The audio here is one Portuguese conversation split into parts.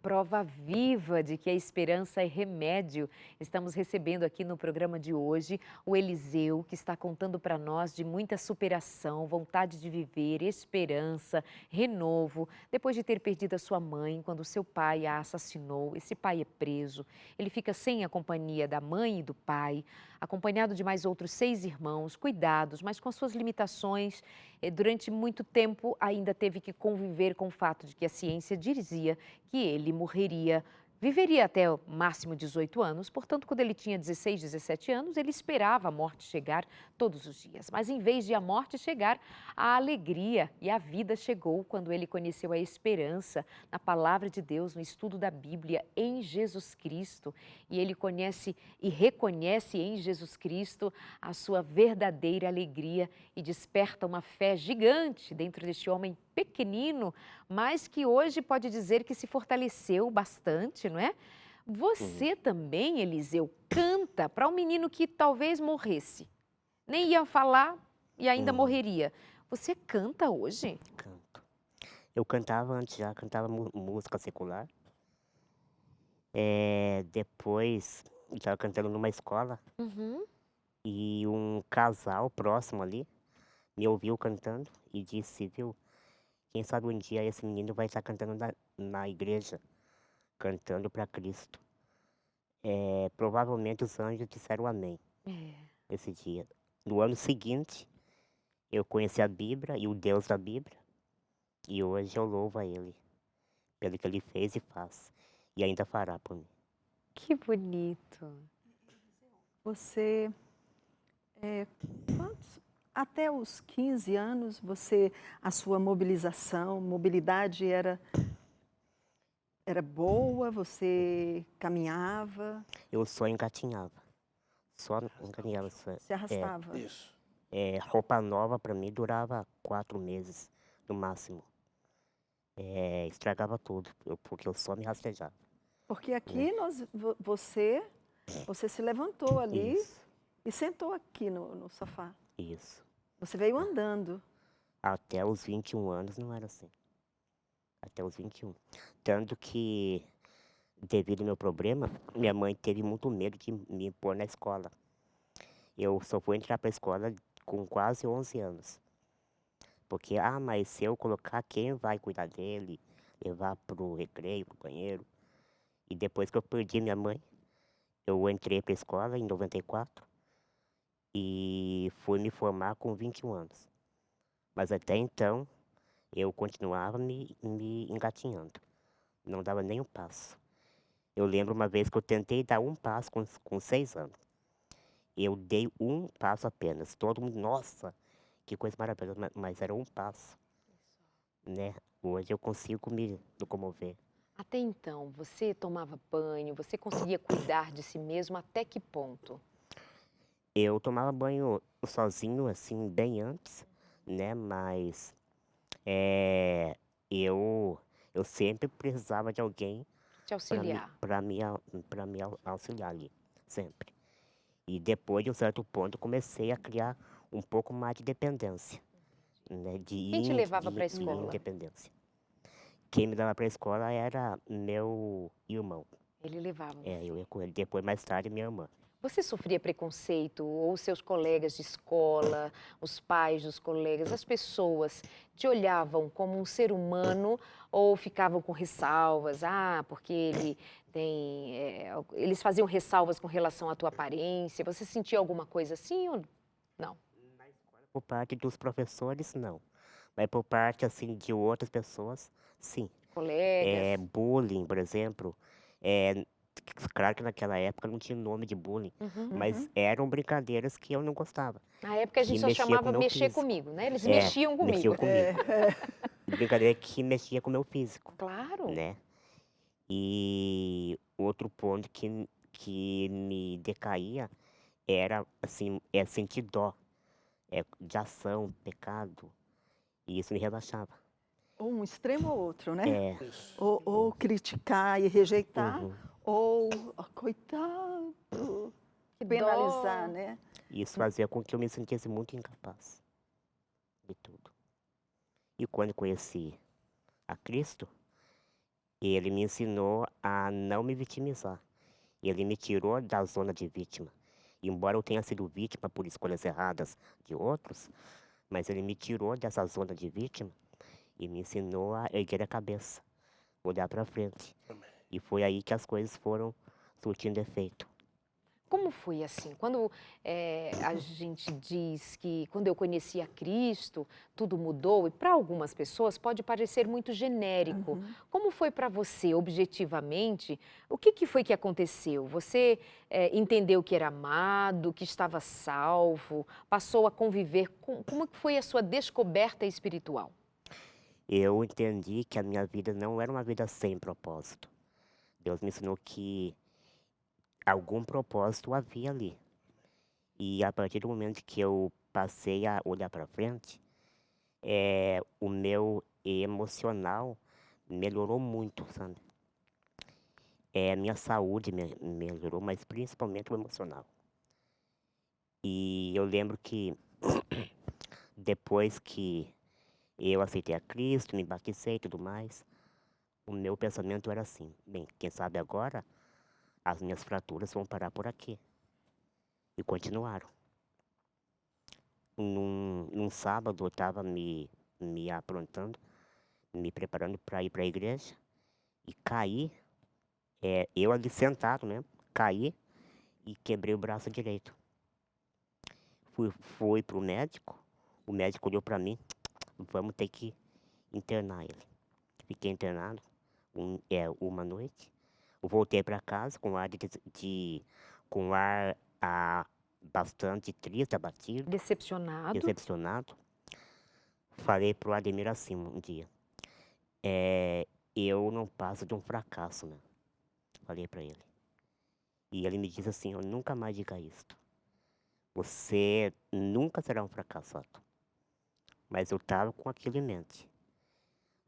prova viva de que a esperança é remédio. Estamos recebendo aqui no programa de hoje o Eliseu, que está contando para nós de muita superação, vontade de viver, esperança, renovo. Depois de ter perdido a sua mãe, quando seu pai a assassinou, esse pai é preso. Ele fica sem a companhia da mãe e do pai, acompanhado de mais outros 6 irmãos, cuidados, mas com suas limitações. Durante muito tempo ainda teve que conviver com o fato de que a ciência dizia que ele morreria, viveria até o máximo 18 anos, portanto, quando ele tinha 16, 17 anos, ele esperava a morte chegar todos os dias. Mas em vez de a morte chegar, a alegria e a vida chegou quando ele conheceu a esperança na palavra de Deus, no estudo da Bíblia, em Jesus Cristo. E ele conhece e reconhece em Jesus Cristo a sua verdadeira alegria e desperta uma fé gigante dentro deste homem pequenino, mas que hoje pode dizer que se fortaleceu bastante, não é? Uhum. Você também, Eliseu, canta para um menino que talvez morresse. Nem ia falar e ainda Uhum. morreria. Você canta hoje? Canto. Eu cantava antes já, cantava música secular. Depois, estava cantando numa escola Uhum. e um casal próximo ali me ouviu cantando e disse: "Viu, quem sabe um dia esse menino vai estar cantando na igreja, cantando para Cristo". Provavelmente os anjos disseram amém É. esse dia. No ano seguinte, eu conheci a Bíblia e o Deus da Bíblia, e hoje eu louvo a Ele pelo que Ele fez e faz, e ainda fará por mim. Que bonito. Você, eh, quantos até os 15 anos, a sua mobilidade era boa? Você caminhava, Eu só engatinhava, só engatinhava. se arrastava? Isso. Roupa nova para mim durava 4 meses, no máximo. Estragava tudo, porque eu só me rastejava, Porque né. aqui você se levantou ali Isso, e sentou aqui no sofá. isso. Você veio andando. Até os 21 anos não era assim, até os 21. Tanto que, devido ao meu problema, minha mãe teve muito medo de me pôr na escola. Eu só fui entrar para a escola com quase 11 anos. Porque: "Ah, mas se eu colocar, quem vai cuidar dele? Levar pro recreio, pro banheiro?". E depois que eu perdi minha mãe, eu entrei pra escola em 94 e fui me formar com 21 anos. Mas até então, eu continuava me engatinhando, não dava nem um passo. Eu lembro uma vez que eu tentei dar um passo com 6 anos. Eu dei um passo apenas. Todo mundo: "Nossa, que coisa maravilhosa", mas era um passo, né. Hoje eu consigo me locomover. Até então, você tomava banho, você conseguia cuidar de si mesmo até que ponto? Eu tomava banho sozinho, assim, bem antes, né, mas, eh, eu sempre precisava de alguém Te para me auxiliar? para me au pra me au auxiliar ali, sempre. E depois de um certo ponto, eu comecei a criar um pouco mais de dependência, né, Quem te levava para a de escola? independência. Quem me dava para a escola era meu irmão. Ele levava Eu você. ia com ele. Depois, mais tarde, minha irmã. Você sofria preconceito ou seus colegas de escola, os pais dos colegas, as pessoas te olhavam como um ser humano ou ficavam com ressalvas? Ah, porque ele tem, eles faziam ressalvas com relação à tua aparência. Você sentia alguma coisa assim ou não? Na escola, por parte dos professores, não. Mas por parte, assim, de outras pessoas, sim. Colegas? Bullying, por exemplo, eh, claro que naquela época não tinha nome de bullying, Uhum. mas Uhum. eram brincadeiras que eu não gostava, Na época a gente que só mexia com o chamava meu mexer físico. comigo, né? Eles É, mexiam mexiam comigo. comigo. Brincadeira que mexia com o meu físico, Claro. né. E outro ponto que me decaía era, assim, sentir dó, de ação, pecado, e isso me relaxava. Ou um extremo ou outro, né? É, Isso. Ou criticar e rejeitar, uhum. ou "Ah, coitado", Que penalizar, dó. né? Isso fazia com que eu me sentisse muito incapaz de tudo. E quando conheci a Cristo, ele me ensinou a não me vitimizar. Ele me tirou da zona de vítima. Embora eu tenha sido vítima por escolhas erradas de outros, mas ele me tirou dessa zona de vítima e me ensinou a erguer a cabeça, olhar para frente. Amém. E foi aí que as coisas foram surtindo efeito. Como foi assim? Quando a gente diz que quando eu conheci a Cristo, tudo mudou, e para algumas pessoas pode parecer muito genérico. Uhum. Como foi para você, objetivamente? O que foi que aconteceu? Você entendeu que era amado, que estava salvo, passou a conviver com... Como que foi a sua descoberta espiritual? Eu entendi que a minha vida não era uma vida sem propósito. Deus me ensinou que algum propósito havia ali. E a partir do momento que eu passei a olhar para frente, o meu emocional melhorou muito, sabe? Minha saúde melhorou, mas principalmente o emocional. E eu lembro que depois que eu aceitei a Cristo, me batizei e tudo mais, o meu pensamento era assim: bem, quem sabe agora as minhas fraturas vão parar por aqui. E continuaram. Num sábado eu estava me aprontando, me preparando para ir para a igreja e caí, eu ali sentado mesmo, caí e quebrei o braço direito. Fui para o médico olhou para mim: vamos ter que internar ele. Fiquei internado uma noite. Eu voltei para casa com ar com ar bastante triste, abatido, Decepcionado? decepcionado. Falei pro Ademir assim um dia: eu não passo de um fracasso, né? Falei para ele. E ele me disse assim: eu nunca mais diga isto. Você nunca será um fracassado. Mas eu estava com aquilo em mente.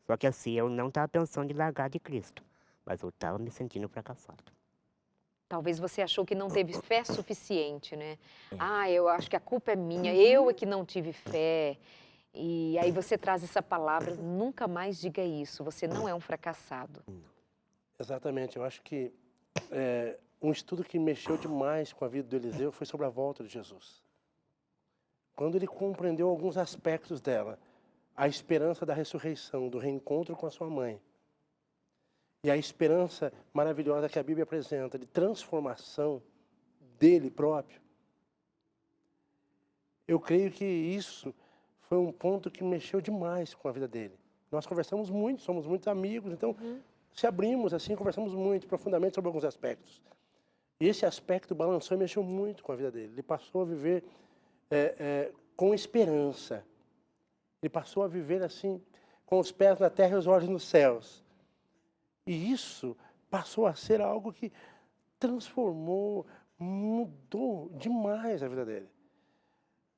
Só que assim, eu não estava pensando em largar de Cristo, mas eu estava me sentindo fracassado. Talvez você achou que não teve fé suficiente, né? É. Ah, eu acho que a culpa é minha, eu é que não tive fé. E aí você traz essa palavra: nunca mais diga isso, você não é um fracassado. Exatamente, eu acho que um estudo que mexeu demais com a vida do Eliseu foi sobre a volta de Jesus. Quando ele compreendeu alguns aspectos dela, a esperança da ressurreição, do reencontro com a sua mãe, e a esperança maravilhosa que a Bíblia apresenta de transformação dele próprio, eu creio que isso foi um ponto que mexeu demais com a vida dele. Nós conversamos muito, somos muitos amigos, então se abrimos assim, conversamos muito profundamente sobre alguns aspectos. E esse aspecto balançou e mexeu muito com a vida dele. Ele passou a viver com esperança. Ele passou a viver assim, com os pés na terra e os olhos nos céus. E isso passou a ser algo que transformou, mudou demais a vida dele.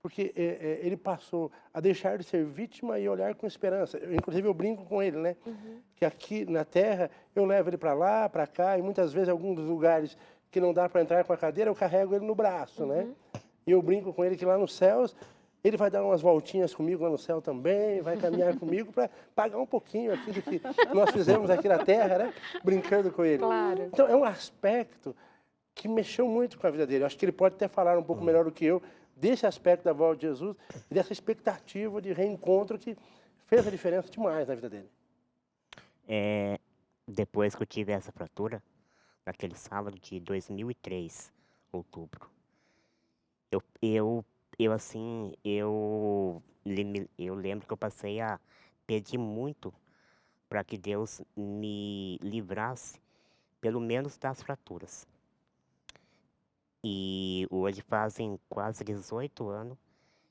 Porque ele passou a deixar de ser vítima e olhar com esperança. Inclusive eu brinco com ele, né? Que aqui na terra eu levo ele para lá, para cá, e muitas vezes em alguns lugares que não dá para entrar com a cadeira, eu carrego ele no braço, né? E eu brinco com ele que lá nos céus ele vai dar umas voltinhas comigo lá no céu também, vai caminhar comigo para pagar um pouquinho aqui do que nós fizemos aqui na terra, né? Brincando com ele. Claro. Então é um aspecto que mexeu muito com a vida dele. Acho que ele pode até falar um pouco melhor do que eu desse aspecto da volta de Jesus e dessa expectativa de reencontro que fez a diferença demais na vida dele. Depois que eu tive essa fratura, naquele sábado de 2003, outubro, eu lembro que eu passei a pedir muito para que Deus me livrasse, pelo menos das fraturas. E hoje fazem quase 18 anos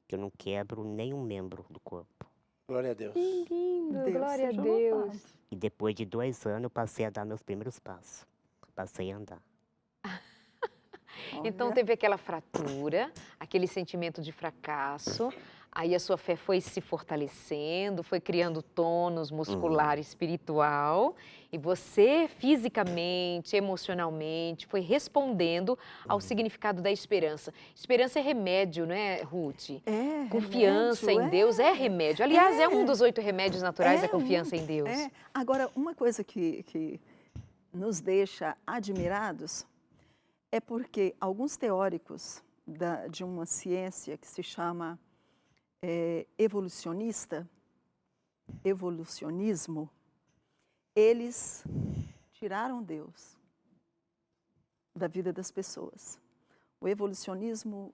que eu não quebro nenhum membro do corpo. Glória a Deus. Que lindo, Deus glória a seja Deus. louvado. E depois de 2 anos eu passei a dar meus primeiros passos. Passei a andar. Então Olha, teve aquela fratura, aquele sentimento de fracasso, Aí a sua fé foi se fortalecendo, foi criando tônus muscular e espiritual, e você fisicamente, emocionalmente, foi respondendo ao significado da esperança. Esperança é remédio, não é, Ruth? É, Confiança remédio, em Deus é remédio. Aliás, é um dos 8 remédios naturais, a É confiança em muito, Deus. é. Agora, uma coisa que nos deixa admirados é porque alguns teóricos de uma ciência que se chama evolucionismo, eles tiraram Deus da vida das pessoas. O evolucionismo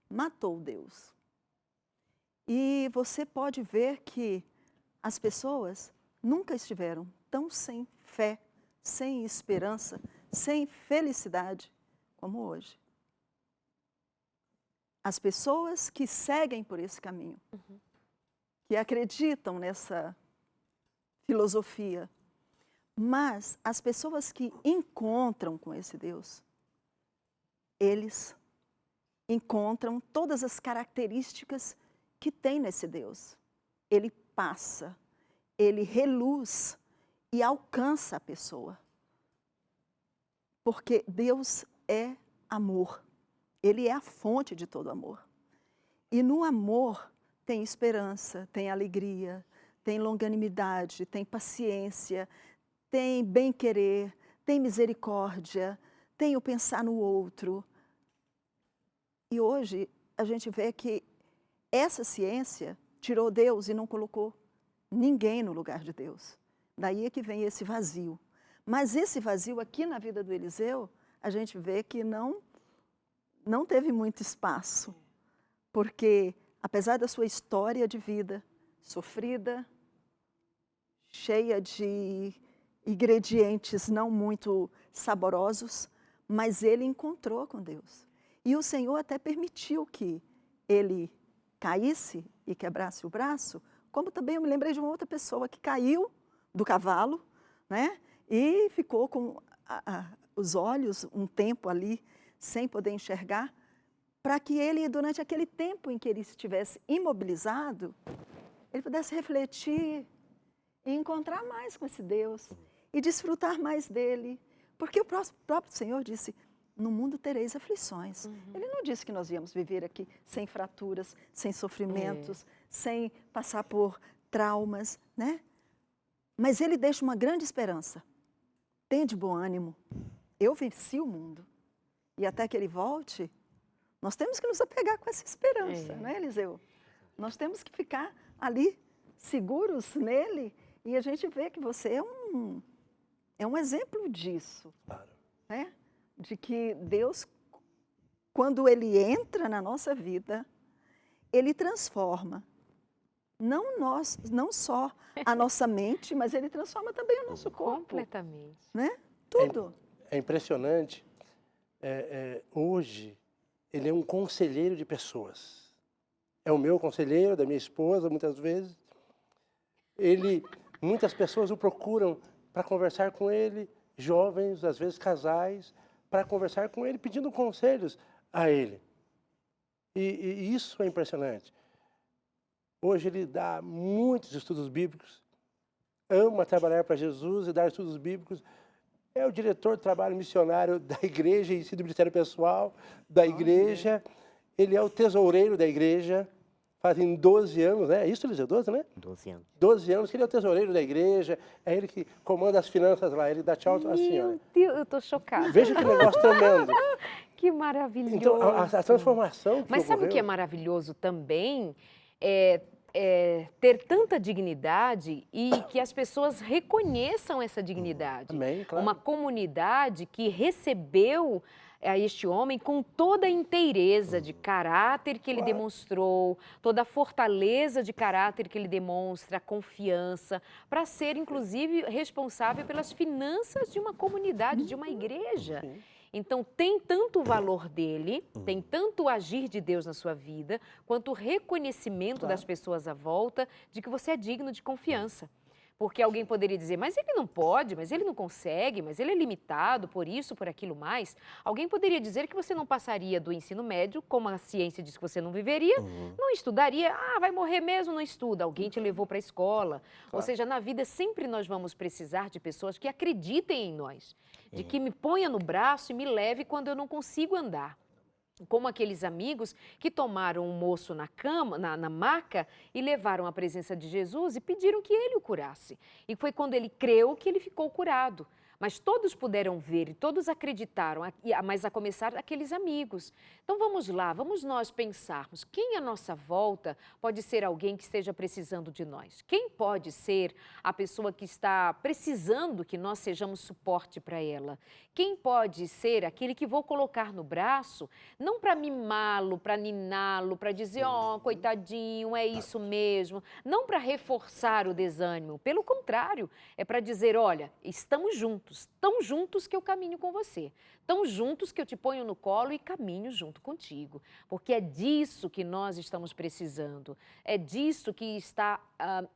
matou Deus. E você pode ver que as pessoas nunca estiveram tão sem fé, sem esperança, sem felicidade como hoje. As pessoas que seguem por esse caminho, que acreditam nessa filosofia, mas as pessoas que encontram com esse Deus, eles encontram todas as características que tem nesse Deus. Ele passa, ele reluz e alcança a pessoa. Porque Deus é amor. Ele é a fonte de todo amor. E no amor tem esperança, tem alegria, tem longanimidade, tem paciência, tem bem-querer, tem misericórdia, tem o pensar no outro. E hoje a gente vê que essa ciência tirou Deus e não colocou ninguém no lugar de Deus. Daí é que vem esse vazio. Mas esse vazio aqui na vida do Eliseu, a gente vê que não teve muito espaço. Porque, apesar da sua história de vida sofrida, cheia de ingredientes não muito saborosos, mas ele encontrou com Deus. E o Senhor até permitiu que ele caísse e quebrasse o braço, como também eu me lembrei de uma outra pessoa que caiu do cavalo, né? E ficou com os olhos um tempo ali, sem poder enxergar, para que ele, durante aquele tempo em que ele estivesse imobilizado, ele pudesse refletir e encontrar mais com esse Deus e desfrutar mais dele. Porque o próprio Senhor disse, no mundo tereis aflições. Ele não disse que nós íamos viver aqui sem fraturas, sem sofrimentos, sem passar por traumas, né? Mas ele deixa uma grande esperança. Tende bom ânimo. Eu venci o mundo. E até que ele volte, nós temos que nos apegar com essa esperança, né, Eliseu? Nós temos que ficar ali, seguros nele, e a gente vê que você é um exemplo disso. Claro. Né? De que Deus, quando Ele entra na nossa vida, Ele transforma, não só a nossa mente, mas Ele transforma também o nosso corpo. Completamente. Né? Tudo. É impressionante. Hoje, ele é um conselheiro de pessoas. É o meu conselheiro, da minha esposa, muitas vezes. Muitas pessoas o procuram para conversar com ele, jovens, às vezes casais, para conversar com ele, pedindo conselhos a ele. E isso é impressionante. Hoje ele dá muitos estudos bíblicos, ama trabalhar para Jesus e dar estudos bíblicos. É o diretor de trabalho missionário da igreja e do ministério pessoal da igreja. Ele é o tesoureiro da igreja, fazem 12 anos, né? É isso, Eliseu? 12, né? 12 anos. 12 anos que ele é o tesoureiro da igreja, é ele que comanda as finanças lá, ele dá tchau à senhora. Meu Deus, eu estou chocada. Veja que negócio tremendo. Que maravilhoso. Então, a transformação que Mas sabe o que é ocorreu... maravilhoso também? Ter tanta dignidade e que as pessoas reconheçam essa dignidade. Amém, claro. Uma comunidade que recebeu este homem com toda a inteireza de caráter que ele demonstrou, toda a fortaleza de caráter que ele demonstra, a confiança, para ser, inclusive, responsável pelas finanças de uma comunidade, de uma igreja. Sim. Então, tem tanto o valor dele, tem tanto o agir de Deus na sua vida, quanto o reconhecimento das pessoas à volta de que você é digno de confiança. Porque alguém poderia dizer, mas ele não pode, mas ele não consegue, mas ele é limitado por isso, por aquilo mais. Alguém poderia dizer que você não passaria do ensino médio, como a ciência diz que você não viveria, não estudaria, vai morrer mesmo, não estuda. Alguém te levou para a escola. Ou seja, na vida sempre nós vamos precisar de pessoas que acreditem em nós, de que me ponha no braço e me leve quando eu não consigo andar. Como aqueles amigos que tomaram um moço na cama, na maca, e levaram à presença de Jesus e pediram que ele o curasse. E foi quando ele creu que ele ficou curado. Mas todos puderam ver e todos acreditaram, mas a começar aqueles amigos. Então vamos lá, vamos nós pensarmos, quem à nossa volta pode ser alguém que esteja precisando de nós? Quem pode ser a pessoa que está precisando que nós sejamos suporte para ela? Quem pode ser aquele que vou colocar no braço, não para mimá-lo, para niná-lo, para dizer, coitadinho, é isso mesmo, não para reforçar o desânimo, pelo contrário, é para dizer, olha, estamos juntos, tão juntos que eu caminho com você, tão juntos que eu te ponho no colo e caminho junto contigo, porque é disso que nós estamos precisando, é disso que está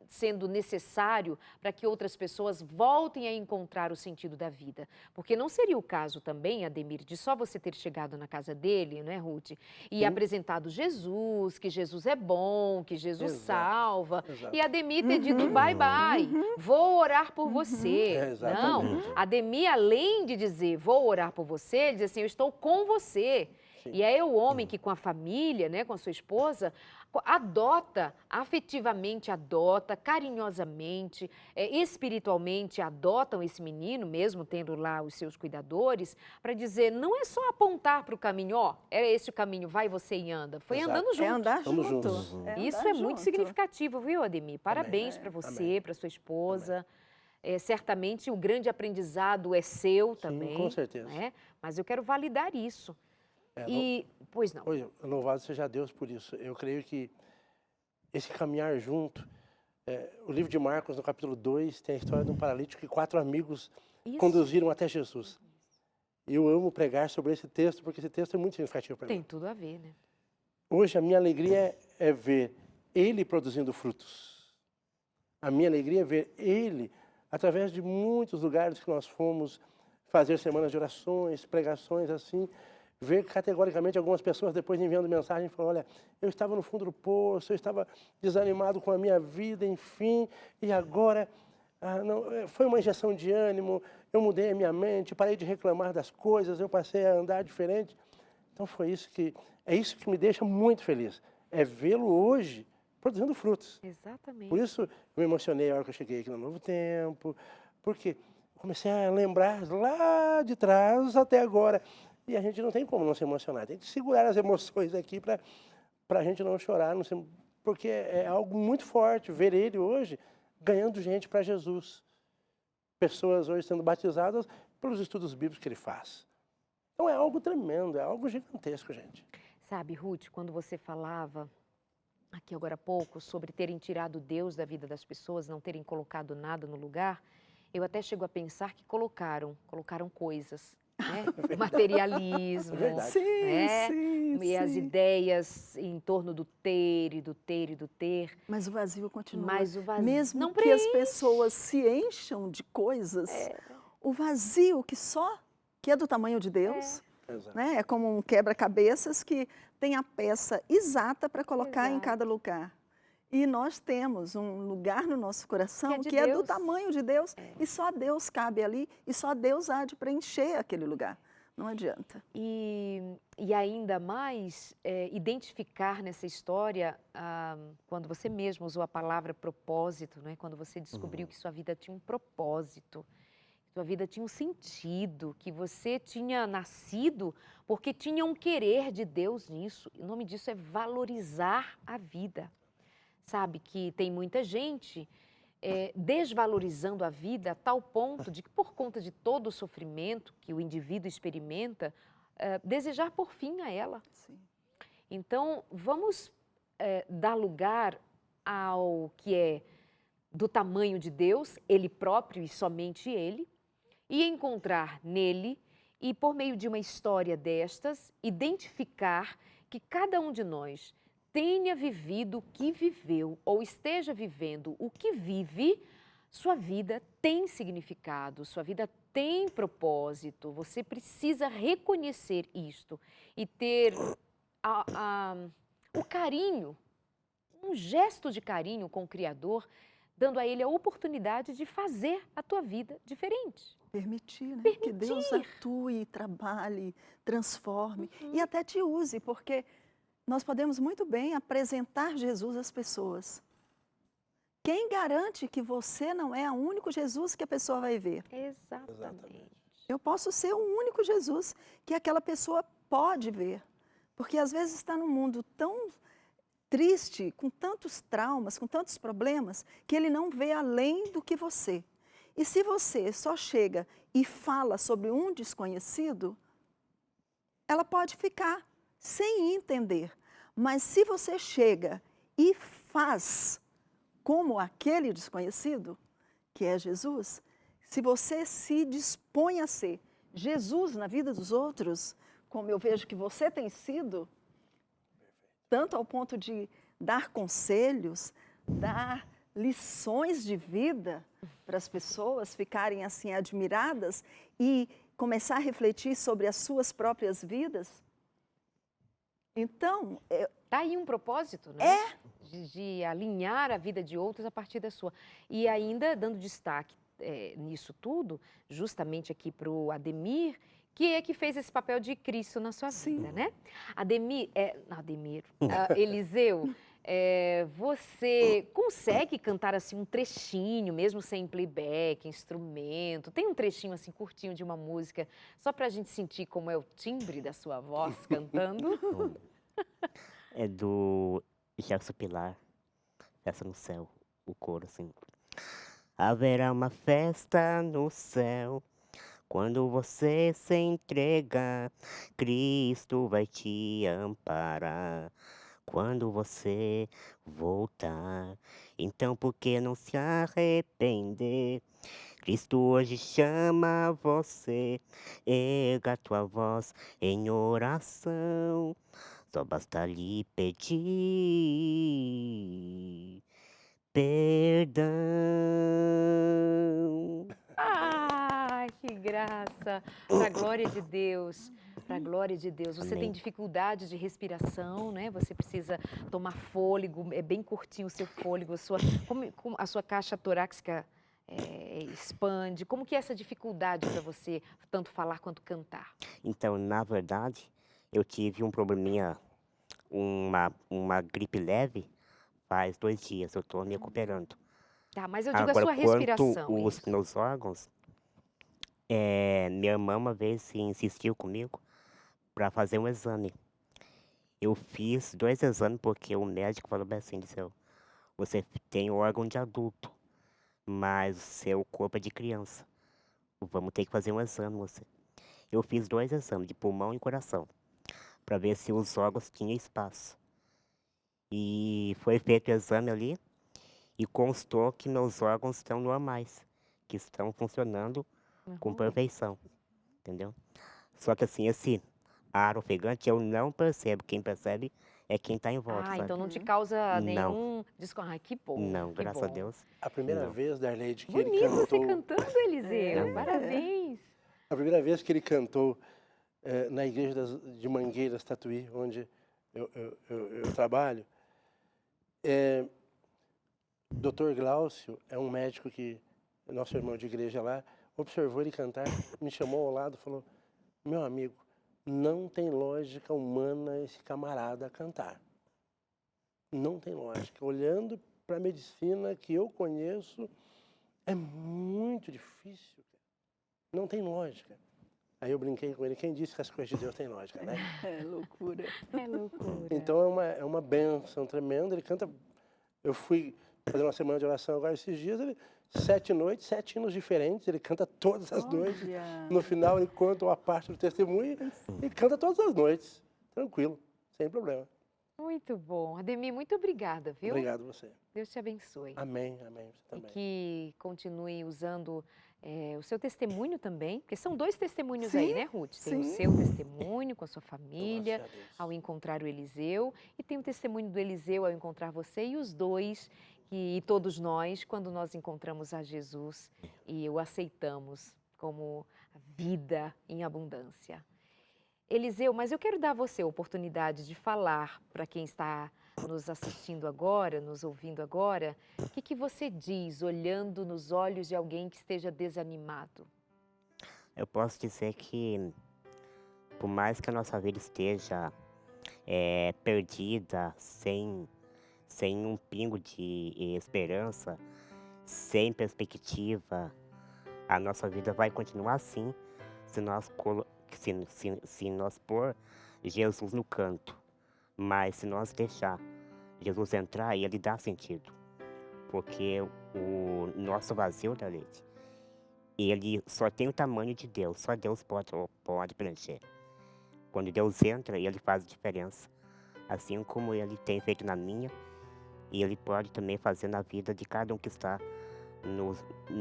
sendo necessário para que outras pessoas voltem a encontrar o sentido da vida, porque não seria o caso também, Ademir, de só você ter chegado na casa dele, né, Ruth, e apresentado Jesus, que Jesus é bom, que Jesus salva, e Ademir ter dito bye-bye, vou orar por você. Não, Ademir, além de dizer vou orar por você, ele diz assim, eu estou com você. E é o homem que com a família, né, com a sua esposa, adota, afetivamente adota, carinhosamente, espiritualmente adotam esse menino, mesmo tendo lá os seus cuidadores, para dizer, não é só apontar para o caminho, é esse o caminho, vai você e anda. Foi andando junto. É andar Vamos junto. juntos. Isso é muito significativo, viu, Ademir? Parabéns para você, para sua esposa. Certamente o grande aprendizado é seu também. Com certeza. Né? Mas eu quero validar isso. Pois não. Louvado seja Deus por isso. Eu creio que esse caminhar junto, o livro de Marcos, no capítulo 2, tem a história de um paralítico que 4 amigos conduziram até Jesus. Eu amo pregar sobre esse texto, porque esse texto é muito significativo para mim. Tem tudo a ver, né? Hoje a minha alegria é ver ele produzindo frutos. A minha alegria é ver ele, através de muitos lugares que nós fomos fazer semanas de orações, pregações assim, ver categoricamente algumas pessoas depois enviando mensagem falando, olha, eu estava no fundo do poço, eu estava desanimado com a minha vida, enfim, e agora foi uma injeção de ânimo, eu mudei a minha mente, parei de reclamar das coisas, eu passei a andar diferente. Então é isso que me deixa muito feliz, é vê-lo hoje produzindo frutos. Exatamente. Por isso eu me emocionei a hora que eu cheguei aqui no Novo Tempo, porque comecei a lembrar lá de trás até agora. E a gente não tem como não se emocionar, tem que segurar as emoções aqui para a gente não chorar, porque é algo muito forte ver ele hoje ganhando gente para Jesus. Pessoas hoje sendo batizadas pelos estudos bíblicos que ele faz. Então é algo tremendo, é algo gigantesco, gente. Sabe, Ruth, quando você falava aqui agora há pouco sobre terem tirado Deus da vida das pessoas, não terem colocado nada no lugar, eu até chego a pensar que colocaram coisas. Né? O materialismo, né? E as ideias em torno do ter e do ter e do ter. Mas o vazio continua. Mas o vazio mesmo não que as pessoas se encham de coisas, o vazio que é do tamanho de Deus, né? É como um quebra-cabeças que tem a peça exata para colocar em cada lugar. E nós temos um lugar no nosso coração que é do tamanho de Deus e só Deus cabe ali e só Deus há de preencher aquele lugar. Não adianta. E ainda mais identificar nessa história, quando você mesmo usou a palavra propósito, né? Quando você descobriu que sua vida tinha um propósito, sua vida tinha um sentido, que você tinha nascido porque tinha um querer de Deus nisso. O nome disso é valorizar a vida. Sabe que tem muita gente desvalorizando a vida a tal ponto de que, por conta de todo o sofrimento que o indivíduo experimenta, desejar por fim a ela. Sim. Então, vamos dar lugar ao que é do tamanho de Deus, Ele próprio e somente Ele, e encontrar nele, e por meio de uma história destas, identificar que cada um de nós tenha vivido o que viveu ou esteja vivendo o que vive Sua vida tem significado, sua vida tem propósito. Você precisa reconhecer isto e ter o carinho, um gesto de carinho com o Criador, dando a Ele a oportunidade de fazer a tua vida diferente. Permitir, né? Permitir. Que Deus atue, trabalhe, transforme e até te use, porque nós podemos muito bem apresentar Jesus às pessoas. Quem garante que você não é o único Jesus que a pessoa vai ver? Exatamente. Eu posso ser o único Jesus que aquela pessoa pode ver. Porque às vezes está num mundo tão triste, com tantos traumas, com tantos problemas, que ele não vê além do que você. E se você só chega e fala sobre um desconhecido, ela pode ficar sem entender. Mas se você chega e faz como aquele desconhecido, que é Jesus, se você se dispõe a ser Jesus na vida dos outros, como eu vejo que você tem sido, tanto ao ponto de dar conselhos, dar lições de vida para as pessoas ficarem assim admiradas e começar a refletir sobre as suas próprias vidas. Então, Tá aí um propósito, né? De alinhar a vida de outros a partir da sua. E ainda dando destaque nisso tudo, justamente aqui para o Ademir, que fez esse papel de Cristo na sua vida, né? Eliseu, você consegue cantar assim um trechinho, mesmo sem playback, instrumento? Tem um trechinho assim curtinho de uma música, só para a gente sentir como é o timbre da sua voz cantando? É do Gelson Pilar, Festa no Céu, o coro assim. Haverá uma festa no céu, quando você se entregar, Cristo vai te amparar. Quando você voltar, então por que não se arrepender? Cristo hoje chama você, erga tua voz em oração, só basta lhe pedir perdão. Ai, que graça! Para a glória de Deus, para a glória de Deus. Você tem Amém. dificuldade de respiração, né? Você precisa tomar fôlego, é bem curtinho o seu fôlego, como a sua caixa torácica expande. Como que é essa dificuldade para você, tanto falar quanto cantar? Então, na verdade, eu tive um probleminha, uma gripe leve, faz 2 dias, eu tô me recuperando. Tá, mas eu digo a Agora, sua quanto respiração. os Isso. meus órgãos, minha irmã uma vez insistiu comigo para fazer um exame. Eu fiz 2 exames porque o médico falou bem assim, disse, você tem órgão de adulto, mas o seu corpo é de criança. Vamos ter que fazer um exame, você. Eu fiz 2 exames, de pulmão e coração, para ver se os órgãos tinham espaço. E foi feito o exame ali e constou que meus órgãos estão normais, que estão funcionando com perfeição, entendeu? Só que assim, esse ar ofegante eu não percebo, quem percebe é quem está em volta, sabe? Então não te causa Não. nenhum Ai, que bom. Não, que graças a bom. Deus. A primeira Não. vez, Darleide, que ele Bonito você cantou... cantando, Eliseu. É. Parabéns. A primeira vez que ele cantou na igreja de Mangueiras, Tatuí, onde eu trabalho, Dr. Glaucio é um médico que, nosso irmão de igreja lá, observou ele cantar, me chamou ao lado e falou, meu amigo, não tem lógica humana esse camarada cantar. Não tem lógica. Olhando para a medicina que eu conheço, é muito difícil. Não tem lógica. Aí eu brinquei com ele, quem disse que as coisas de Deus têm lógica, né? é loucura. É loucura. Então é uma benção tremenda. Ele canta. Eu fui fazer uma semana de oração agora esses dias, 7 noites, 7 hinos diferentes. Ele canta todas as noites. Olha. No final ele conta uma parte do testemunho e canta todas as noites. Tranquilo, sem problema. Muito bom. Ademir, muito obrigada, viu? Obrigado você. Deus te abençoe. Amém, amém. Você E também. que continue usando o seu testemunho também, porque são 2 testemunhos aí, Sim, né, Ruth? Tem o sim. seu testemunho com a sua Então, família, graças a Deus. ao encontrar o Eliseu, e tem o testemunho do Eliseu ao encontrar você, e os 2, e todos nós, quando nós encontramos a Jesus e o aceitamos como vida em abundância. Eliseu, mas eu quero dar a você a oportunidade de falar para quem está nos assistindo agora, nos ouvindo agora, o que você diz olhando nos olhos de alguém que esteja desanimado? Eu posso dizer que, por mais que a nossa vida esteja perdida, sem um pingo de esperança, sem perspectiva, a nossa vida vai continuar assim se nós, se nós pôr Jesus no canto. Mas se nós deixar Jesus entrar, ele dá sentido. Porque o nosso vazio da leite, ele só tem o tamanho de Deus, só Deus pode preencher. Quando Deus entra, ele faz diferença. Assim como ele tem feito na minha, e ele pode também fazer na vida de cada um que está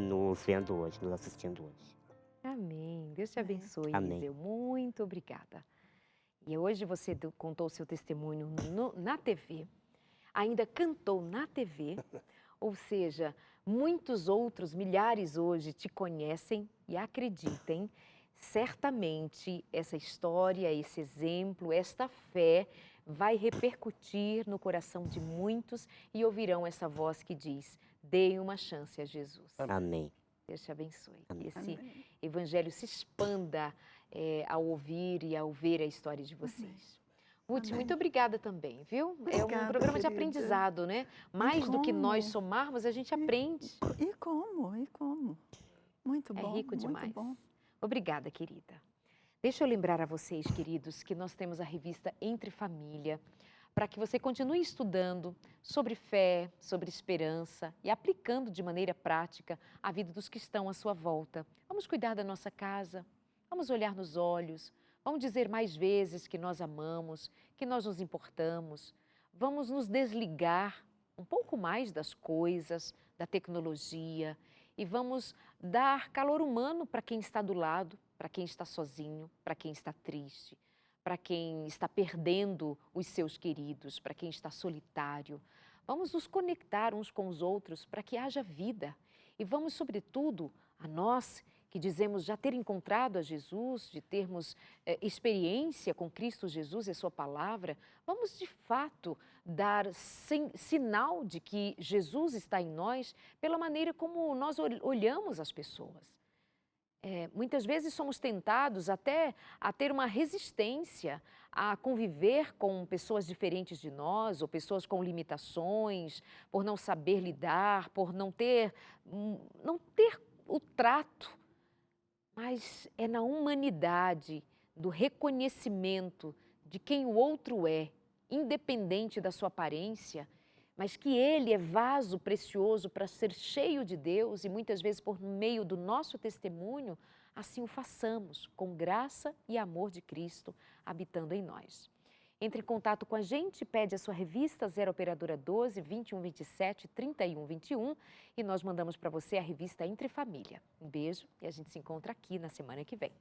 nos vendo hoje, nos assistindo hoje. Amém. Deus te Amém. abençoe, Amém. Eliseu. Muito obrigada. E hoje você contou o seu testemunho na TV, ainda cantou na TV, ou seja, muitos outros, milhares hoje te conhecem e acreditem, certamente essa história, esse exemplo, esta fé vai repercutir no coração de muitos e ouvirão essa voz que diz: dê uma chance a Jesus. Amém. Deus te abençoe. Amém. Esse Amém. evangelho se expanda ao ouvir e ao ver a história de vocês. Ruth, Amém. muito obrigada também, viu? É um Obrigada, programa de querida. aprendizado, né? Mais do que nós como? somarmos, a gente aprende. E como? E como? Muito É bom, rico muito demais. bom. Obrigada, querida. Deixa eu lembrar a vocês, queridos, que nós temos a revista Entre Família, para que você continue estudando sobre fé, sobre esperança e aplicando de maneira prática a vida dos que estão à sua volta. Vamos cuidar da nossa casa, vamos olhar nos olhos, vamos dizer mais vezes que nós amamos, que nós nos importamos, vamos nos desligar um pouco mais das coisas, da tecnologia e vamos dar calor humano para quem está do lado, para quem está sozinho, para quem está triste, para quem está perdendo os seus queridos, para quem está solitário. Vamos nos conectar uns com os outros para que haja vida. E vamos, sobretudo, a nós que dizemos já ter encontrado a Jesus, de termos experiência com Cristo Jesus e a sua palavra, vamos de fato dar sinal de que Jesus está em nós pela maneira como nós olhamos as pessoas. Muitas vezes somos tentados até a ter uma resistência a conviver com pessoas diferentes de nós ou pessoas com limitações, por não saber lidar, por não ter o trato. Mas é na humanidade do reconhecimento de quem o outro é, independente da sua aparência, mas que ele é vaso precioso para ser cheio de Deus e muitas vezes por meio do nosso testemunho, assim o façamos, com graça e amor de Cristo habitando em nós. Entre em contato com a gente, pede a sua revista 0 Operadora 12 21 27 31 21 e nós mandamos para você a revista Entre Família. Um beijo e a gente se encontra aqui na semana que vem.